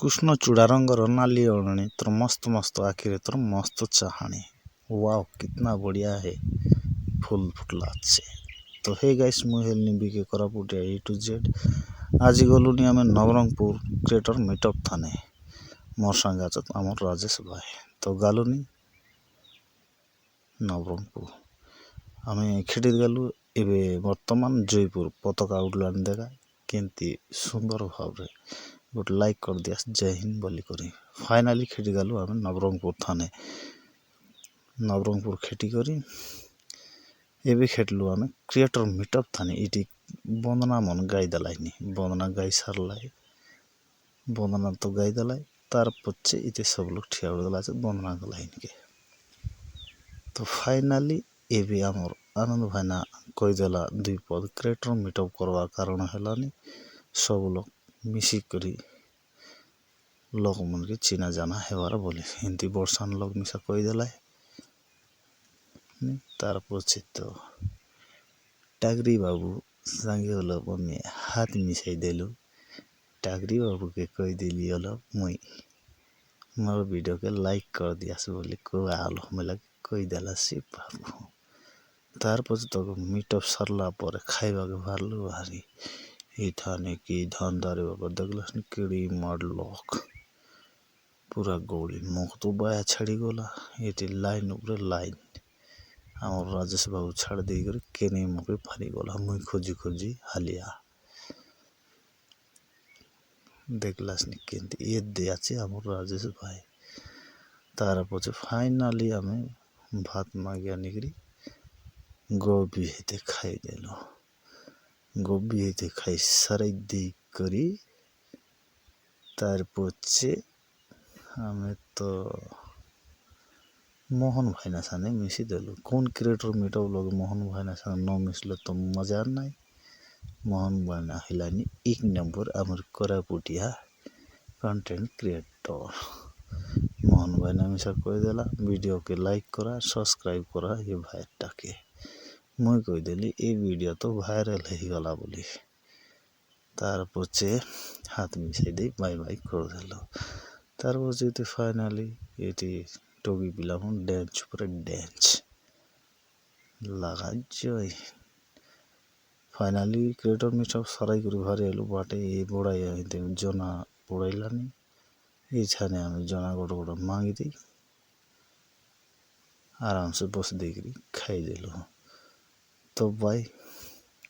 କୃଷ୍ଣ ଚୂଡ଼ା ରଙ୍ଗର नाली ओढ़नी तोर मस्त मस्त आखिर तोर मस्त चाहनी। वाओ कितना बढ़िया है, फूल फुटला अच्छे। तो हे गाइस मुझे हेलनी बीके कोरापुटिया ए टू जेड। आज गलुनी आम नवरंगपुर क्रिएटर मीटअप थाने मोर संगे आछत आमर राजेश भाई। तो गालुनी नवरंगपुर आम खेटी गलु एबे वर्तमान जयपुर पताका उड़लानी देखा केंती सुंदर भाव रे गोटे लाइक कर दिया जय हिंद बोली करी। फाइनाली खेटी गलु आम नवरंगपुर थाने नवरंगपुर खेटी करी एबे खेटलु आम क्रिएटर मीटअप थाने। इटी बंदना मन गाई दलाई बंदना गाई सारलाई बंदना तो गाई दलाई तार पचे इते सब लोग ठिया उड़ला बंदना गलाई के। तो फाइनाली एबे आमर आनंद भाईना कहीदेला दुई पद क्रिएटर मीटअप करवा कारण हेलानी सब लोग मिसिक करी लोक मन के चिना जाना हेवार बोली हिंदी बरसान लोग मिसा कहीदेला। तार पचे तो टागरी बाबू संगे होलो मम्मी हाथ मिसाई देलु टागरी बाबू के कही दिली होलो मुई मोर वीडियो के लाइक कर दियास बोली को आलो मिला कही देला सी बाबू। तार पचे तो मीटअप सरला पर खाइबा के बारलु भारी इठाने की धंधारे बाबा देखलस केड़ी मारलक पूरा गोली मुख तो बाया छाड़ी गला ये लाइन उपरे लाइन आमर राजेश बाबू छाड़ दी कर केने मुखे फारी गला मुई खोजी खोजी हालिया देखलास केंती ये दियाचे आमर राजेश भाई। तार पचे फाइनाली आमे भात मागिया निकरी गोभी हेते खाई देलो गोभी हेते खाई साराई दी करी तार पचे आमे तो मोहन भाईना साने मिसी देलु। कौन क्रिएटर मीटअप लोग मोहन भाईना साने न मिसले तो मजा नहीं। मोहन भाईना हिलानी एक नंबर आमर कोरापुटिया कंटेंट क्रिएटर मोहन भाईना मिसा कही देला वीडियो के लाइक करा सब्सक्राइब करा ये भाईटा के मुई कही देली ए वीडियो तो भाइरल ही गला बोली। तार पचे हाथ मिसाई दे बाय बाय कर देलो। तार पचे फाइनाली ये टोगी पिला डेंच पर डेंच लगा जय फाइनाली क्रिएटर मीटअप सराई करी भारी आलू बाटे ये बड़ाई जना बड़ाइलानी ये छाने आम जना गोटे गोटे मांगी दी आराम से बस देकरी खाई देलु। तो भाई